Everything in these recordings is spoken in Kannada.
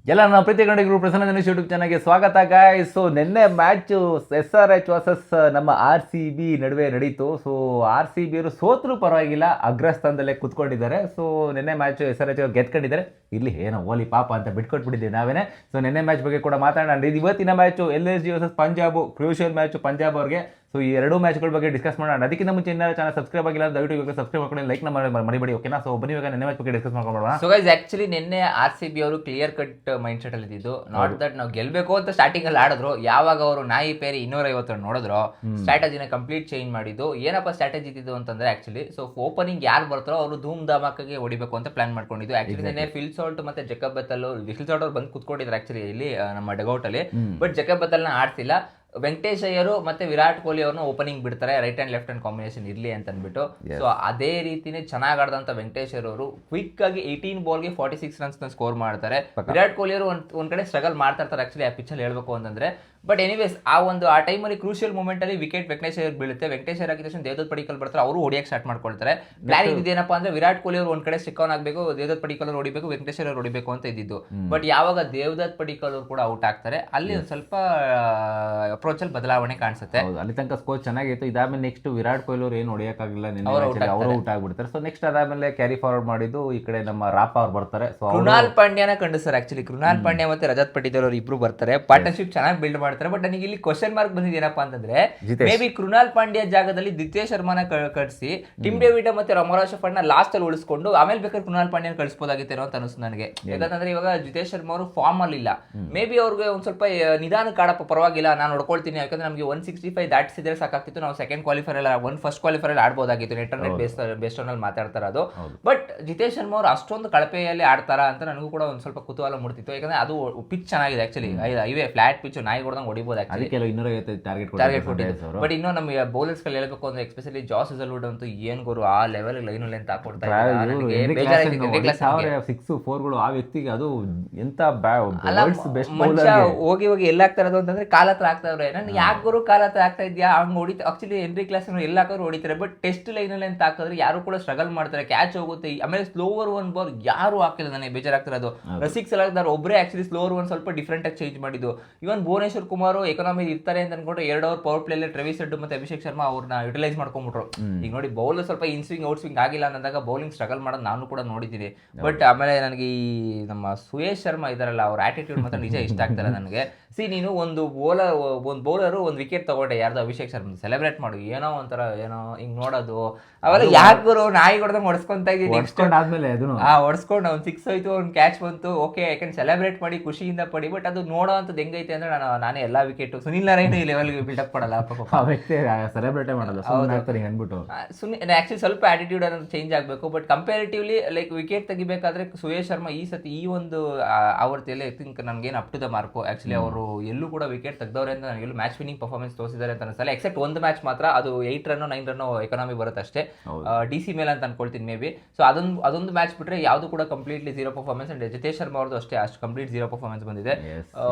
ಎಲ್ಲ ನಮ್ಮ ಪ್ರೀತಿ ಗಂಡಿಗರು ಪ್ರಸನ್ನ ಗಣೇಶ್ ಯೂಟ್ಯೂಬ್ ಚಾನಲ್ಗೆ ಸ್ವಾಗತ ಗಾಯ್ಸ್. ಸೊ ನಿನ್ನೆ ಮ್ಯಾಚು SRH ವರ್ಸಸ್ ನಮ್ಮ RCB ನಡುವೆ ನಡೀತು. ಸೊ RCB ಅವರು ಸೋತ್ರೂ ಪರವಾಗಿಲ್ಲ, ಅಗ್ರಸ್ಥಾನದಲ್ಲೇ ಕುತ್ಕೊಂಡಿದ್ದಾರೆ. ಸೊ ನಿನ್ನೆ ಮ್ಯಾಚು SRH ಅವ್ರು ಗೆದ್ಕೊಂಡಿದ್ದಾರೆ. ಇಲ್ಲಿ ಏನೋ ಓಲಿ ಪಾಪ ಅಂತ ಬಿಟ್ಕೊಟ್ಬಿಟ್ಟಿದ್ದೀವಿ ನಾವೇನೆ. ಸೊ ನಿನ್ನೆ ಮ್ಯಾಚ್ ಬಗ್ಗೆ ಕೂಡ ಮಾತಾಡೋಣ. ಇವತ್ತಿನ match LSG versus Punjab, crucial match Punjab ಅವ್ರಿಗೆ. ಸೊ ಈ ಎರಡು ಮ್ಯಾಚ್ಗಳ ಬಗ್ಗೆ ಡಿಸ್ಕಸ್ ಮಾಡೋಣ. ಅದಕ್ಕಿಂತ ಮುಂಚೆ ಇನ್ನೂ ಚಾನಲ್ ಸಬ್ಸ್ಕ್ರೈಬ್ ಆಗಿಲ್ಲ, ದಯವಿಟ್ಟು ಇವಾಗ ಸಬ್ಸ್ಕ್ರೈಬ್ ಮಾಡ್ಕೊಂಡು ಲೈಕ್ ಮರಿಬೇಡಿ, ಓಕೆನಾ? ಸೊ ಬನ್ನಿ ಇವಾಗ ನಿನ್ನೆ ಮ್ಯಾಚ್ ಬಗ್ಗೆ ಡಿಸ್ಕಸ್ ಮಾಡ್ಕೊಳ್ಳೋಣ. ಸೊ ಗೈಸ್, ಆಕ್ಚುಲಿ ನಿನ್ನೆ RCB ಅವರು ಕ್ಲಿಯರ್ ಕಟ್ ಮೈಂಡ್ ಸೆಟ್ ಅಲ್ಲಿ ಇದ್ದಿದ್ದು. ನಾಟ್ ದಟ್ ನಾವು ಗೆಲ್ಬೇಕು ಅಂತ ಸ್ಟಾರ್ಟಿಂಗ್ ಅಲ್ಲಿ ಆಡಿದ್ರು. ಯಾವಾಗ ಅವರು ನಾಯಿ ಪೇರಿ 250 ನೋಡಿದ್ರು, ಸ್ಟ್ರಾಟಜಿನ ಕಂಪ್ಲೀಟ್ ಚೇಂಜ್ ಮಾಡಿದ್ದು. ಏನಪ್ಪ ಸ್ಟ್ರಾಟಜಿ ಇದ್ದಿದ್ದು ಅಂತಂದ್ರೆ, ಆಕ್ಚುಲಿ ಸೊ ಓಪನಿಂಗ್ ಯಾರು ಬರ್ತಾರೋ ಅವರು ಧೂಮ್ ಧಮಾಕಾಗೆ ಹೊಡಿಬೇಕು ಅಂತ ಪ್ಲಾನ್ ಮಾಡ್ಕೊಂಡಿದ್ದು. ಆಕ್ಚುಲಿ ನಿನ್ನೆ ಫಿಲ್ ಸಾಲ್ಟ್ ಮತ್ತೆ ಜಕಬ್ ಬತ್ತಲ್ ಅವ್ರು ಬಂದು ಕುತ್ಕೊಂಡಿದ್ರು ಆಕ್ಚುಲಿ ಇಲ್ಲಿ ನಮ್ಮ ಡಗೌಟ್ ಅಲ್ಲಿ. ಬಟ್ ಜಕಬ್ ಬತ್ತಲ್ನ ಆಡ್ತಿಲ್ಲ. ವೆಂಕಟೇಶ್ ಅಯ್ಯರು ಮತ್ತೆ ವಿರಾಟ್ ಕೊಹ್ಲಿ ಅವ್ರನ್ನ ಓಪನಿಂಗ್ ಬಿಡ್ತಾರೆ, right and left hand combination ಇರ್ಲಿ ಅಂತ ಅಂದ್ಬಿಟ್ಟು. ಸೊ ಅದೇ ರೀತಿನೇ ಚೆನ್ನಾಗಿ ಆಡಿದಂತ ವೆಂಕಟೇಶ್ ಅವರು ಕ್ವಿಕ್ ಆಗಿ 18 ಬಾಲ್ಗೆ 46 ರನ್ಸ್ ಸ್ಕೋರ್ ಮಾಡ್ತಾರೆ. ವಿರಾಟ್ ಕೊಹ್ಲಿ ಅವರು ಒಂದ್ ಕಡೆ ಸ್ಟ್ರಗಲ್ ಮಾಡ್ತಾ ಇರ್ತಾರೆ ಆಕ್ಚುಲಿ ಆ ಪಿಚ್ ಅಲ್ಲಿ ಹೇಳ್ಬೇಕು ಅಂತಂದ್ರೆ. ಬಟ್ ಎನಿವೇಸ್ ಆ ಟೈಮಲ್ಲಿ ಕ್ರೂಷಿಯಲ್ ಮೂಮೆಂಟ್ ಅಲ್ಲಿ ವಿಕೆಟ್ ವೆಂಕಟೇಶ್ ಅಯ್ಯರ್ ಬೀಳುತ್ತೆ. ವೆಂಕಟೇಶ್ ಅಯ್ಯರ್ ಆಗಿದ ತಕ್ಷಣ ದೇವದತ್ ಪಡಿಕಲ್ ಬರ್ತಾರೆ, ಅವರು ಹೊಡಿಯಕ್ಕೆ ಸ್ಟಾರ್ಟ್ ಮಾಡ್ಕೊಳ್ತಾರೆ. ಪ್ಲಾನ್ ಇದೇನಪ್ಪ ಅಂದ್ರೆ ವಿರಾಟ್ ಕೊಹ್ಲಿ ಅವರು ಒಂದ್ ಕಡೆ ಸ್ಟಿಕ್ ಆನ್ ಆಗಬೇಕು, ದೇವದತ್ ಪಡಿಕಲ್ ಅವರು ಹೊಡಿಬೇಕು, ವೆಂಕಟೇಶ್ ಅಯ್ಯರ್ ಹೊಡಿಬೇಕು ಅಂತ ಇದ್ದಿದ್ದು. ಬಟ್ ಯಾವಾಗ ದೇವದತ್ ಪಡಿಕಲ್ ಅವರು ಕೂಡ ಔಟ್ ಆಗ್ತಾರೆ, ಅಲ್ಲಿ ಒಂದ್ ಸ್ವಲ್ಪ ಅಪ್ರೋಚ್ ಅಲ್ಲಿ ಬದಲಾವಣೆ ಕಾಣಿಸುತ್ತೆ. ಅಲ್ಲಿ ತನಕ ಸ್ಕೋರ್ ಚೆನ್ನಾಗಿತ್ತು. ಇದಾದ್ಮೇಲೆ ನೆಕ್ಸ್ಟ್ ವಿರಾಟ್ ಕೊಹ್ಲಿ ಅವರು ಏನು ಹೊಡೆಯಕ್ಕಾಗಿಲ್ಲ, ಅವರು ಔಟ್ ಆಗ್ಬಿಡ್ತಾರೆ. ಸೊ ನೆಕ್ಸ್ಟ್ ಅದಾದ್ಮೇಲೆ ಕ್ಯಾರಿ ಫಾರ್ವರ್ಡ್ ಮಾಡಿದ್ದು ಈ ಕಡೆ ನಮ್ಮ ರಾಪ ಅವ್ರು ಬರ್ತಾರೆ. ಸೊ ಕೃಣಾಲ್ ಪಾಂಡ್ಯನ ಕಂಡು ಸರ್, ಆಕ್ಚುಲಿ ಕೃಣಾಲ್ ಪಾಂಡ್ಯ ಮತ್ತೆ ರಜತ್ ಪಟಿದಾರ್ ಅವರು ಇಬ್ರು ಬರ್ತಾರೆ, ಪಾರ್ಟ್ನರ್ಶಿಪ್ ಚೆನ್ನಾಗಿ ಬಿಲ್ಡ್ ಮಾಡ್ತಾರೆ. ಬಟ್ ನನಗೆ ಇಲ್ಲಿ ಕ್ವಶನ್ ಮಾರ್ಕ್ ಬಂದಿದೆ ಏನಪ್ಪಾ ಅಂತಂದ್ರೆ, ಮೇ ಬಿ ಕೃಣಾಲ್ ಪಾಂಡ್ಯ ಜಾಗದಲ್ಲಿ ದಿತೇಶ್ ಶರ್ಮಾನ ಕಳಿಸಿ ಟಿಮ್ ಡೇವಿಡ್ ಮತ್ತೆ ರಮರಾಜ್ ಫಂಡ್ ಲಾಸ್ಟ್ ಅಲ್ಲಿ ಉಳಿಸ್ಕೊಂಡು ಆಮೇಲೆ ಬೇಕಾದ್ರೆ ಕೃಣಾಲ್ ಪಾಂಡ್ಯನ ಕಳಿಸಬಹುದಾಗಿತ್ತೇನೋ ಅಂತ ಅನಿಸ್ತು ನನಗೆ. ಯಾಕಂದ್ರೆ ಇವಾಗ ಜಿತೇಶ್ ಶರ್ಮಾ ಅವರು ಫಾರ್ಮ್ ಅಲ್ಲಿ ಇಲ್ಲ. ಮೇ ಬಿ ಅವ್ರಿಗೆ ಒಂದ್ ಸ್ವಲ್ಪ ನಿಧಾನ ಕಾಡಪ್ಪ, ಪರವಾಗಿಲ್ಲ ನಾನು ಹೊಡ್ಕೊಳ್ತೀನಿ. ಯಾಕಂದ್ರೆ ನಮಗೆ 165 ದಾಟಿಸಿದ್ರೆ ಸಾಕಾಗ್ತಿತ್ತು, ನಾವು ಸೆಕೆಂಡ್ ಕ್ವಾಲಿಫೈರ್ ಫಸ್ಟ್ ಕ್ವಾಲಿಫೈರ್ ಅಲ್ಲಿ ಆಡ್ಬೋದಾಗಿತ್ತು. ನೆಟ್ ಬೇಸ್ಟ್ ಆನ್ ಅಲ್ಲಿ ಮಾತಾಡ್ತಾರ ಅದು. ಬಟ್ ಜಿತೇಶ್ ಶರ್ಮಾ ಅವರು ಅಷ್ಟೊಂದು ಕಳಪೆಯಲ್ಲಿ ಆಡ್ತಾರ ಅಂತ ನನಗೂ ಕೂಡ ಒಂದ್ ಸ್ವಲ್ಪ ಕುತೂಹಲ ಮೂಡ್ತಿತ್ತು. ಯಾಕಂದ್ರೆ ಅದು ಪಿಚ್ ಚೆನ್ನಾಗಿದೆ ಆಕ್ಚುಲಿ, ಇವೇ ಫ್ಲಾಟ್ ಪಿಚ್ ನಾಯಿ ಹೊಡೆದಂಗೆ ಹೊಡಿಬಹುದು. ಟಾರ್ಗೆಟ್ ಕೊಟ್ಟಿದ್ದು. ಬಟ್ ಇನ್ನೂ ನಮಗೆ ಬೌಲರ್ಸ್ ಗಳು ಹೇಳ್ಬೇಕು ಅಂದ್ರೆ, ಎಸ್ಪೆಷಲಿ ಜಾಸ್ ಹಜಲ್ವುಡ್ ಅಂತೂ ಏನ್ ಗುರು ಆ ಲೆವೆಲ್ ಲೈನ್ ಲೆಂತ್ ಹಾಕೊಡ್ತಾ ಆ ವ್ಯಕ್ತಿಗೆ ಅದು ಎಂತ ಹೋಗಿ ಎಲ್ಲ ಆಗ್ತಾ ಇರೋದು ಅಂತಂದ್ರೆ ಕಾಲ ಹತ್ರ ಆಗ್ತಾವ್ರೆ. ನನ್ಗೆ ಯಾಕೆ ಗುರು ಕಾಲ ಹತ್ರ ಆಗ್ತಾ ಇದ್ಯಾ ಹಂಗ್ ಹೊಡಿತಾ. ಆಕ್ಚುಲಿ ಹೆನ್ರಿ ಕ್ಲಾಸ್ ಎಲ್ಲ ಹಾಕೋರು ಹೊಡಿತಾರೆ, ಬಟ್ ಟೆಸ್ಟ್ ಲೈನ್ ಲೆಂತ್ ಹಾಕಿದ್ರೆ ಯಾರು ಕೂಡ ಸ್ಟ್ರಗಲ್ ಮಾಡ್ತಾರೆ, ಕ್ಯಾಚ್ ಹೋಗುತ್ತೆ. ಆಮೇಲೆ ಸ್ಲೋವರ್ ಒನ್ ಬಾಲ್ ಯಾರು ಹಾಕಿಲ್ಲ, ನನಗೆ ಬೇಜಾರಾಗ್ತಿರೋದು. ರಸಿಕ್ ಸಲಾದಾರ್ ಒಬ್ಬರೇ ಆಕ್ಚುಲಿ ಸ್ಲೋವರ್ ಒನ್ ಸ್ವಲ್ಪ ಡಿಫ್ರೆಂಟ್ ಆಗಿ ಚೇಂಜ್ ಮಾಡಿದ್ದು. ಇವನ್ ಭುವನೇಶ್ವರ್ ಕುಮಾರ್ ಎಕಾನಮಿ ಇರ್ತಾರೆ ಅಂತ ಅನ್ಕೊಂಡ್ರೆ 2 ಓವರ್ ಪವರ್ ಪ್ಲೇ ಟ್ರೆವಿಸ್ ಹೆಡ್ ಮತ್ತೆ ಅಭಿಷೇಕ್ ಶರ್ಮಾ ಅವ್ರನ್ನ ಯುಟಿಲೈಸ್ ಮಾಡ್ಕೊಂಡ್ಬಿಟ್ರು. ಈಗ ನೋಡಿ ಬೌಲರ್ ಸ್ವಲ್ಪ ಇನ್ ಸ್ವಿಂಗ್ ಔಟ್ ಸ್ವಿಂಗ್ ಆಗಿಲ್ಲ ಅಂದಾಗ ಬೌಲಿಂಗ್ ಸ್ಟ್ರಗಲ್ ಮಾಡೋದು ನಾನು ಕೂಡ ನೋಡಿದ್ದೀನಿ. ಬಟ್ ಆಮೇಲೆ ನನಗೆ ಈ ನಮ್ಮ ಸುಯೇಶ್ ಶರ್ಮಾ ಇದಾರಲ್ಲ, ಅವ್ರ ಆಟಿಟ್ಯೂಡ್ ಮಾತ್ರ ನಿಜ ಇಷ್ಟ ಆಗ್ತಾರೆ ನನಗೆ. ನೀನು ಒಂದು ಬೌಲರು ಒಂದು ವಿಕೆಟ್ ತಗೊಂಡೆ ಯಾರ್ದು ಅಭಿಷೇಕ್ ಶರ್ಮಾ, ಸೆಲೆಬ್ರೇಟ್ ಮಾಡು, ಏನೋ ಒಂಥರ ಏನೋ ಹಿಂಗ್ ನೋಡೋದು ಅವೆಲ್ಲ ಯಾರು ನಾಯಿ ಹೊಡೆದಂಗೆ ಹೊಡ್ಸ್ಕೊಂತ ಇದ್ದೀನಿ. ಹೊಡ್ಸ್ಕೊಂಡು ಅವ್ನು 6 ಹೋಯ್ತು, ಅವ್ನು ಕ್ಯಾಚ್ ಬಂತು, ಓಕೆ ಯಾಕಂದ್ರೆ ಸೆಲೆಬ್ರೇಟ್ ಮಾಡಿ ಖುಷಿಯಿಂದ ಪಡಿ. ಬಟ್ ಅದು ನೋಡೋ ಅಂತದ್ದು ಹೆಂಗೈತೆ ಅಂದ್ರೆ, ನಾನೇ ಎಲ್ಲಾ ವಿಕೆಟ್ ಸುನಿಲ್ ನಾರಾಯಣ್ ಈ ಲೆವೆಲ್ಗೆ ಬಿಲ್ಡಪ್ ಮಾಡಲ್ಲ, ಸೆಲೆಬ್ರೇಟ್ ಮಾಡಲ್ಲ ಆಕ್ಚುಲಿ ಸ್ವಲ್ಪ ಆಟಿಟ್ಯೂಡ್ ಅನ್ನೋದು ಚೇಂಜ್ ಆಗಬೇಕು. ಬಟ್ ಕಂಪೇರಿಟಿವ್ಲಿ ಲೈಕ್ ವಿಕೆಟ್ ತೆಗಿಬೇಕಾದ್ರೆ ಸುಯೇಶ್ ಶರ್ಮಾ ಈ ಸತಿ ಈ ಒಂದು ಆವೃತ್ತಿಯಲ್ಲಿ ಐ ಥಿಂಕ್ ನನ್ಗೇನು up to the mark. Actually ಅವರು ಎಲ್ಲೂ ಕೂಡ ವಿಕೆಟ್ ತೆಗ್ದವ್ರೆ ಅಂತ ನನಗೆ ಮ್ಯಾಚ್ ವಿನಿಂಗ್ ಪರ್ಫಾರ್ಮೆನ್ಸ್ ತೋರಿಸಿದ್ದಾರೆ ಅಂತ ಅನ್ಸಲ್ಲ. ಎಕ್ಸೆಪ್ಟ್ ಒಂದು ಮ್ಯಾಚ್ ಮಾತ್ರ, ಅದು 8 ರನ್ 9 ರನ್ ಎಕಾನಮಿ ಬರುತ್ತೆ ಅಷ್ಟೇ, DC ಮೇಲೆ ಅಂತ ಅನ್ಕೊಳ್ತೀನಿ ಮೇ ಬಿ. ಸೊ ಅದೊಂದು ಮ್ಯಾಚ್ ಬಿಟ್ರೆ ಯಾವುದು ಕೂಡ completely zero performance. And Jitesh Sharma ಅವ್ರದ್ದು ಅಷ್ಟೇ, ಅಷ್ಟು ಕಂಪ್ಲೀಟ್ ಝೀರೋ ಪರ್ಫಾರ್ಮೆನ್ಸ್ ಬಂದಿದೆ.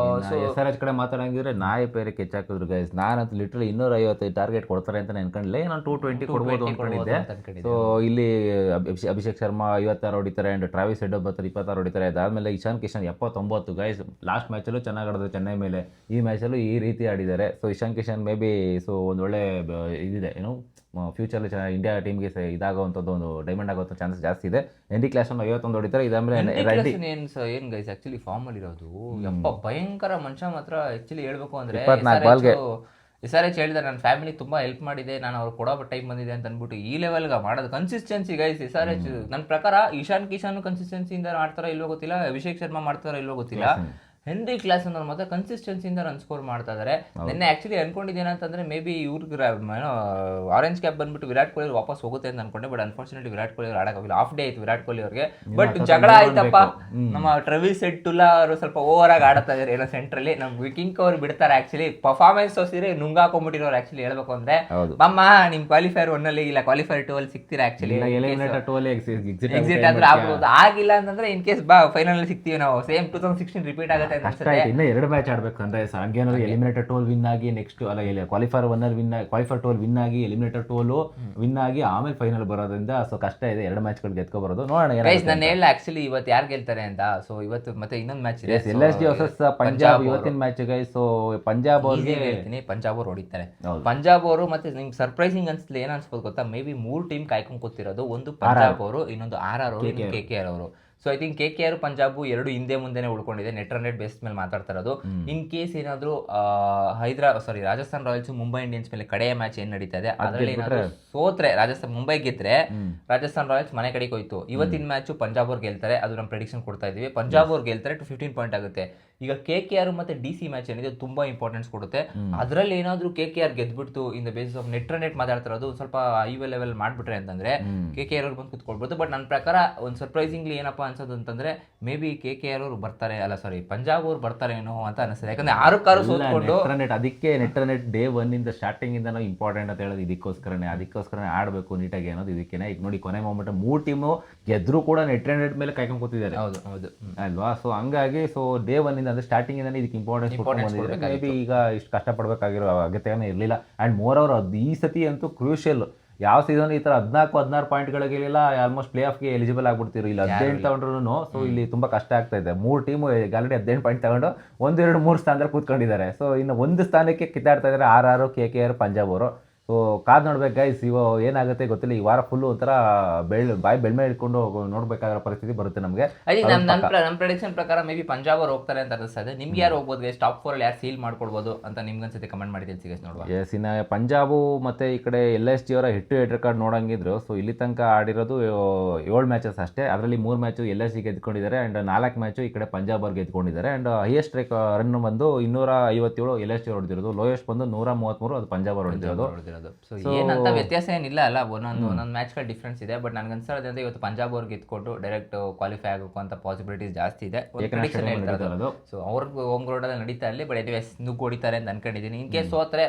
SRH ಕಡೆ ಮಾತಾಡಂಗಿದ್ರೆ ನಾಯಿ ಪೇರೆ ಕೆಚ್ಚಾಕಿದ್ರು ಗೈಸ್. ನಾನಂತೂ ಲಿಟ್ರಲಿ 255 ಟಾರ್ಗೆಟ್ ಕೊಡ್ತಾರೆ ಅಂತ ಅನ್ಕೊಂಡಿಲ್ಲ, ನಾನು 220 ಕೊಡ್ಬೋದು ಅನ್ಕೊಂಡಿದ್ದೆ. ಸೊ ಇಲ್ಲಿ ಅಭಿಷೇಕ್ ಶರ್ಮಾ 56 ಹೊಡಿತಾರೆ, ಅಂಡ್ ಟ್ರಾವಿಸ್ ಹೆಡ್ ಬರ್ತಾರೆ 26 ಹೊಡಿತಾರೆ. ಅದಾದ್ಮೇಲೆ ಇಶಾನ್ ಕಿಶನ್ 79 ಗೈಸ್. ಲಾಸ್ಟ್ ಮ್ಯಾಚಲ್ಲೂ ಚೆನ್ನಾಗಿ ಆಡಿದ್ರು ಚೆನ್ನೈ ಮೇಲೆ, ಈ ಮ್ಯಾಚಲ್ಲೂ ಈ ರೀತಿ ಆಡಿದ್ದಾರೆ. So Ishan Kishan may be so ಒಂದು ಒಳ್ಳೆ ಇದಿದೆ, ಏನು ಫ್ಯೂಚರ್ ಇಂಡಿಯಾ ಟೀಮ್ಗೆ ಇದಾಗುವಂಥದ್ದು, ಒಂದು ಡೈಮಂಡ್ ಆಗುವಂಥ ಚಾನ್ಸಸ್ ಜಾಸ್ತಿ ಇದೆ. ಹೆನ್ರಿ ಕ್ಲಾಸ್ 51 ಹೊಡಿತಾರೆ. ಇದಾದ್ಮೇಲೆ ಏನ್ ಗೈಸ್ ಆಕ್ಚುಲಿ ಫಾರ್ಮ್ ಅಲ್ಲಿ ಇರೋದು ಭಯಂಕರ ಮನುಷ್ಯ ಮಾತ್ರ. ಆಕ್ಚುಲಿ ಹೇಳ್ಬೇಕು ಅಂದ್ರೆ SRH ಹೇಳಿದ್ದಾರೆ, ನನ್ನ ಫ್ಯಾಮಿಲಿ ತುಂಬಾ ಹೆಲ್ಪ್ ಮಾಡಿದೆ, ನಾನು ಅವ್ರು ಕೊಡೋ ಟೈಮ್ ಬಂದಿದೆ ಅಂತ ಅಂದ್ಬಿಟ್ಟು ಈ ಲೆವೆಲ್ಗೆ ಮಾಡೋದು ಕನ್ಸಿಸ್ಟೆನ್ಸಿ ಗೈಸ್. SRH ನನ್ನ ಪ್ರಕಾರ ಇಶಾನ್ ಕಿಶನ್ ಕನ್ಸಿಸ್ಟೆನ್ಸಿಯಿಂದ ಮಾಡ್ತಾರೋ ಇಲ್ವೋ ಗೊತ್ತಿಲ್ಲ, ಅಭಿಷೇಕ್ ಶರ್ಮಾ ಮಾಡ್ತಾರೋ ಇಲ್ವೋ ಗೊತ್ತಿಲ್ಲ. ಹೆನ್ರಿ ಕ್ಲಾಸ್ ಅನ್ನೋರು ಮಾತ್ರ ಕನ್ಸಿಸ್ಟೆನ್ಸಿಯಿಂದ ರನ್ ಸ್ಕೋರ್ ಮಾಡ್ತಾ ಇದ್ದಾರೆ. ನಿನ್ನೆ ಆಕ್ಚುಲಿ ಅನ್ಕೊಂಡಿದ್ದೇನಂತಂದ್ರೆ ಮೇ ಬಿ ಇವ್ರಿಗೆ ಆರೆಂಜ್ ಕ್ಯಾಪ್ ಬಂದ್ಬಿಟ್ಟು ವಿರಾಟ್ ಕೊಹ್ಲಿ ವಾಪಸ್ ಹೋಗುತ್ತೆ ಅಂತ ಅನ್ಕೊಂಡೆ. ಬಟ್ ಅನ್ಫಾರ್ಚುನೇಟ್ಲಿ ವಿರಾಟ್ ಕೊಹ್ಲಿ ಅವ್ರು ಆಡೋಕ್ಕಾಗಿಲ್ಲ, ಆಫ್ ಡೇ ಆಯ್ತು ವಿರಾಟ್ ಕೊಹ್ಲಿ ಅವ್ರಿಗೆ. ಬಟ್ ಜಗಳ ಆಯ್ತಪ್ಪ, ನಮ್ಮ ಟ್ರೆವಿಸ್ ಹೆಡ್ ಟುಲ್ಲಾ ಅವರು ಸ್ವಲ್ಪ ಓವರ್ ಆಗಿ ಆಡ್ತಾ ಇದಾರೆ ಏನೋ ಸೆಂಟ್ರಲ್ಲಿ. ನಮ್ ಕಿಂಗ್ ಅವ್ರು ಬಿಡ್ತಾರೆ ಆಕ್ಚುಲಿ ಪರ್ಫಾರ್ಮೆನ್ಸ್ ತೋರಿಸಿದ್ರೆ ನುಂಗಾಕೊಂಡ್ಬಿಟ್ಟಿರೋರು. ಆಕ್ಚುಲಿ ಹೇಳ್ಬೇಕು ಅಂದ್ರೆ ಮಮ್ಮ ನಿಮ್ ಕ್ವಾಲಿಫೈರ್ 1 ಅಲ್ಲಿ ಇಲ್ಲ ಕ್ವಾಲಿಫೈರ್ 2 ಅಲ್ಲಿ ಸಿಗ್ತೀರಾ, ಆಕ್ಚುಲಿ ಎಕ್ಸಿಟ್ ಆದ್ರೆ ಆಗ್ಬೋದು. ಆಗಿಲ್ಲ ಅಂತಂದ್ರೆ ಇನ್ ಕೇಸ್ ಫೈನಲ್ ಅಲ್ಲಿ ಸಿಗ್ತೀವಿ ನಾವು. ಸೇಮ್ 2016 ರಿಪೀಟ್ ಆಗುತ್ತೆ ಆಗುತ್ತೆ ಅಂತ ಕಷ್ಟ ಅನ್ಸುತ್ತೆ. ಆಯ್ತು. ಇನ್ನ 2 ಮ್ಯಾಚ್ ಆಡ್ಬೇಕು ಅಂದ್ರೆ ಹಂಗೇನಾದ್ರು ಎಲಿಮಿನೇಟರ್ ಟೋಲ್ ವಿನ್ ಆಗಿ ನೆಕ್ಸ್ಟ್ ಅಲ್ಲ ಕ್ವಾಲಿಫೈರ್ ಟೋಲ್ ವಿನ್ ಆಗಿ ಎಲಿಮಿನೇಟರ್ ಟೋಲ್ ವಿನ್ ಆಗಿ ಆಮೇಲೆ ಫೈನಲ್ ಬರೋದ್ರಿಂದ ಸೊ ಕಷ್ಟ ಇದೆ. 2 ಮ್ಯಾಚ್ಗಳು ಗೆದ್ಕೊ ಬರೋದು ನೋಡೋಣ ಗೈಸ್ ನಾನು ಹೇಳ ಆಕ್ಚುಲಿ ಇವತ್ತು ಯಾರು ಗೆಲ್ತಾರೆ ಅಂತ. ಸೊ ಇವತ್ತು ಮತ್ತೆ ಇನ್ನೊಂದು ಮ್ಯಾಚ್ ಇದೆ, LSG ವರ್ಸಸ್ ಪಂಜಾಬ್ ಇವತ್ತಿನ ಮ್ಯಾಚ್ ಗೈಸ್. ಸೊ ಪಂಜಾಬ್ ಅವ್ರಿಗೆ ಹೇಳ್ತೀನಿ, ಪಂಜಾಬ್ ಅವ್ರು ಹೊಡಿತಾರೆ. ಪಂಜಾಬ್ ಅವರು ಮತ್ತೆ ನಿಮ್ಗೆ ಸರ್ಪ್ರೈಸಿಂಗ್ ಅನ್ಸ್ಲಿ ಏನ್ ಅನ್ಸ್ಬೋದು ಗೊತ್ತಾ, ಮೇ ಬಿ 3 ಟೀಮ್ ಕಾಯ್ಕೊಂಡ್ ಕೂತಿರೋದು. ಒಂದು ಪಂಜಾಬ್ ಅವರು, ಇನ್ನೊಂದು RR ಅವರು, KKR ಅವರು. So I think KKR Punjab ಎರಡು ಹಿಂದೆ ಮುಂದೆನೆ ಉಳ್ಕೊಂಡಿದೆ. ನೆಟ್ ರನ್ ರೇಟ್ ಬೇಸ್ ಮೇಲೆ ಮಾತಾಡ್ತಾ ಇರೋದು. ಇನ್ ಕೇಸ್ ಏನಾದ್ರು ರಾಜಸ್ಥಾನ್ ರಾಯಲ್ಸ್ ಮುಂಬೈ ಇಂಡಿಯನ್ಸ್ ಮೇಲೆ ಕಡೆಯ ಮ್ಯಾಚ್ ಏನ್ ನಡೀತಾ ಇದೆ ಅದರಲ್ಲಿ ಏನಾದ್ರು ಸೋತ್ರೆ, ಮುಂಬೈ ಗೆದ್ರೆ ರಾಜಸ್ಥಾನ್ ರಾಯಲ್ಸ್ ಮನೆ ಕಡೆಗೆ ಹೋಯ್ತು. ಇವತ್ತಿನ ಮ್ಯಾಚ್ ಪಂಜಾಬ್ ಅವ್ರು ಗೆಲ್ತಾರೆ, ಅದು ನಮ್ಮ ಪ್ರೆಡಿಕ್ಷನ್ ಕೊಡ್ತಾ ಇದೀವಿ. ಪಂಜಾಬ್ ಅವ್ರು ಗೆಲ್ತಾರೆ to 15 ಪಾಯಿಂಟ್ ಆಗುತ್ತೆ. ಈಗ KKR ಮತ್ತೆ DC ಮ್ಯಾಚ್ ಏನಿದೆ ತುಂಬಾ ಇಂಪಾರ್ಟೆನ್ಸ್ ಕೊಡುತ್ತೆ. ಅದರಲ್ಲಿ ಏನಾದ್ರು KKR ಗೆದ್ಬಿಟ್ಟು in the basis of net run rate ಮಾತಾಡ್ತಾ ಇರೋದು ಸ್ವಲ್ಪ ಐವ ಲೆವೆಲ್ ಮಾಡ್ಬಿಟ್ರೆ ಅಂತಂದ್ರೆ KKR ಅವ್ರು ಬಂದು ಕುತ್ಕೊಳ್ಬೋದು. ಬಟ್ ನನ್ನ ಪ್ರಕಾರ ಒಂದು ಸರ್ಪ್ರೈಸಿಂಗ್ಲಿ ಏನಪ್ಪಾ ಅನ್ಸೋದು ಅಂತಂದ್ರೆ ಮೇ ಬಿ KKR ಅವ್ರು ಬರ್ತಾರೆ, ಪಂಜಾಬ್ ಅವ್ರು ಬರ್ತಾರೆ ಏನೋ ಅಂತ ಅನಿಸ್ತದೆ. ಯಾಕಂದ್ರೆ 6 ಸೋತ್ಕೊಂಡು ಅದಕ್ಕೆ ನೆಟ್ ರನ್ ಡೇ 1 ಇಂದ ಸ್ಟಾರ್ಟಿಂಗ್ ಇಂದ ಇಂಪಾರ್ಟೆಂಟ್ ಅಂತ ಹೇಳೋದು ಅದಕ್ಕೋಸ್ಕರನೇ ಆಡಬೇಕು ನೀಟಾಗಿ ಅನ್ನೋದು ಇದಕ್ಕೇನೆ. ಈಗ ನೋಡಿ ಕೊನೆ ಮೊಮೆಂಟ್ 3 ಟೀಮು ಗೆದ್ರು ಕೂಡ ನೆಟ್ ರನ್ ರೇಟ್ ಮೇಲೆ ಕಾಯ್ಕೊಂಡು ಕೂತಿದ್ದಾರೆ. ಹೌದು ಅಲ್ವಾ? ಸೊ ಹಂಗಾಗಿ ಸೊ ಡೇ 1 ಇಂದ ಅಂದ್ರೆ ಸ್ಟಾರ್ಟಿಂಗ್ ಇಂದಾನೆ ಇದಕ್ಕೆ ಇಂಪಾರ್ಟೆನ್ಸ್ ಮೇ ಬಿ ಈಗ ಇಷ್ಟು ಕಷ್ಟಪಡಬೇಕಾಗಿರೋ ಅಗತ್ಯನೇ ಇರಲಿಲ್ಲ. ಅಂಡ್ ಮೋರ್ ಓವರ್ ಈ ಸತಿ ಅಂತೂ ಕ್ರೂಷಿಯಲ್. ಯಾವ ಸೀಸನ್ ಈ ತರ 14-16 ಪಾಯಿಂಟ್ಗಳಿಗೆಲ್ಲ ಆಲ್ಮೋಸ್ಟ್ ಪ್ಲೇ ಆಫ್ಗೆ ಎಲಿಜಿಬಲ್ ಆಗ್ಬಿಡ್ತಿರು. ಇಲ್ಲಿ 18 ತಗೊಂಡ್ರು ಸೊ ಇಲ್ಲಿ ತುಂಬಾ ಕಷ್ಟ ಆಗ್ತಾ ಇದೆ. 3 ಟೀಮು ಆಲ್ರೆಡಿ 18 ಪಾಯಿಂಟ್ ತಗೊಂಡು 1, 2, 3 ಸ್ಥಾನದಲ್ಲಿ ಕೂತ್ಕೊಂಡಿದ್ದಾರೆ. ಸೊ ಇನ್ನು 1 ಸ್ಥಾನಕ್ಕೆ ಕಿತ್ತಾಡ್ತಾ ಇದ್ದಾರೆ RR, KKR, ಪಂಜಾಬ್ ಅವರು. ಸೊ ಕಾದ್ ನೋಡ್ಬೇಕು ಗೈಸ್, ಇವ ಏನಾಗುತ್ತೆ ಗೊತ್ತಿಲ್ಲ. ಈ ವಾರ ಫುಲ್ಲು ಒಂಥರ ಬೆಳ್ಮೆ ಇಟ್ಕೊಂಡು ನೋಡ್ಬೇಕಾಗಿರೋ ಪರಿಸ್ಥಿತಿ ಬರುತ್ತೆ ನಮಗೆ. ನಮ್ಮ ಪ್ರೆಡಿಕ್ಷನ್ ಪ್ರಕಾರ ಮೇ ಬಿ ಪಂಜಾಬ್ ಅವ್ರು ಹೋಗ್ತಾರೆ ಅಂತ ಅನಿಸ್ತದೆ. ನಿಮ್ಗೆ ಯಾರು ಹೋಗ್ಬೋದು ಗೈಸ್? ಟಾಪ್ 4 ಯಾರು ಸೀಲ್ ಮಾಡ್ಕೊಳ್ಬೋದು ಅಂತ ನಿಮ್ಗೆ ಅನ್ಸುತ್ತೆ? ಕಮೆಂಟ್ ಮಾಡಿ ತಿಳಿಸಿ ಗೈಸ್. ನೋಡುವ ಇನ್ನು ಪಂಜಾಬು ಮತ್ತೆ ಈ ಕಡೆ LSG ಅವರ ಹೆಡ್ ಟು ಹೆಡ್ ರೆಕಾರ್ಡ್ ನೋಡಂಗಿದ್ರು. ಸೊ ಇಲ್ಲಿ ತನಕ ಆಡಿರೋದು 7 ಮ್ಯಾಚಸ್ ಅಷ್ಟೇ. ಅದರಲ್ಲಿ 3 ಮ್ಯಾಚು LSG ಗೆದ್ಕೊಂಡಿದ್ದಾರೆ ಅಂಡ್ 4 ಮ್ಯಾಚು ಈ ಕಡೆ ಪಂಜಾಬ್ ಅವ್ರು ಗೆದ್ಕೊಂಡಿದ್ದಾರೆ. ಅಂಡ್ ಹೈಯೆಸ್ಟ್ ರನ್ ಬಂದು 257 LSG ಅವ್ರು ಹೊಡೆದಿರೋದು. ಲೋಯೆಸ್ಟ್ ಬಂದು 133 ಅದು ಪಂಜಾಬ್ ಅವ್ರು ಹೊಡೆದಿರೋದು. ಸೊ ಏನಂತ ವ್ಯತ್ಯಾಸ ಏನಿಲ್ಲ ಅಲ್ಲ, ಒಂದೊಂದು ಮ್ಯಾಚ್ಗಳ ಡಿಫ್ರೆನ್ಸ್ ಇದೆ. ಬಟ್ ನನ್ಗೆ ಅನ್ಸೋದ್ರಿಂದ ಇವತ್ತು ಪಂಜಾಬ್ ಅವ್ರಿಗೆ ಗೆದ್ಕೊಂಡು ಡೈರೆಕ್ಟ್ ಕ್ವಾಲಿಫೈ ಆಗೋಕ್ಕಂತ ಪಾಸಿಬಿಲಿಟೀಸ್ ಜಾಸ್ತಿ ಇದೆ. ಸೊ ಅವ್ರಿಗೆ ಹೋಮ್ ಗ್ರೌಂಡ್ ಅಲ್ಲಿ ನಡೀತಾ ಅಲ್ಲಿ. ಬಟ್ ಎನಿವೇಸ್ ನುಗ್ಗು ಹೊಡಿತಾರೆ ಅಂತ ಅನ್ಕೊಂಡಿದ್ದೀನಿ. ಇನ್ ಕೇಸ್ ಸೋತ್ರೆ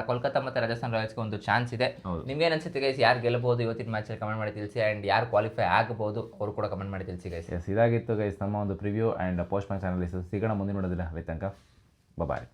ಕೋಲ್ಕತ್ತಾ ಮತ್ತೆ ರಾಜಸ್ಥಾನ್ ರಾಯಲ್ಸ್ಗೆ ಒಂದು ಚಾನ್ಸ್ ಇದೆ. ನಿಮ್ಗೆ ಅನ್ಸುತ್ತೆ ಗೈಸ್? ಯಾರು ಗೆಲ್ಲಬಹುದು ಇವತ್ತಿನ ಮ್ಯಾಚ್ ಅಲ್ಲಿ ಕಮೆಂಟ್ ಮಾಡಿ ತಿಳಿಸಿ. ಅಂಡ್ ಯಾರು ಕ್ವಾಲಿಫೈ ಆಗಬಹುದು ಅವರು ಕೂಡ ಕಮೆಂಟ್ ಮಾಡಿ ತಿಳಿಸಿ ಗೈಸ್. ಇದಾಗಿತ್ತು ಗೈಸ್ ನಮ್ಮ ಒಂದು preview and post match analysis. ಸಿಗೋಣ ಮುಂದಿನ ನೋಡೋದಿಲ್ಲ. ಅಲ್ಲಿ ತನಕ ಬಾಯ್.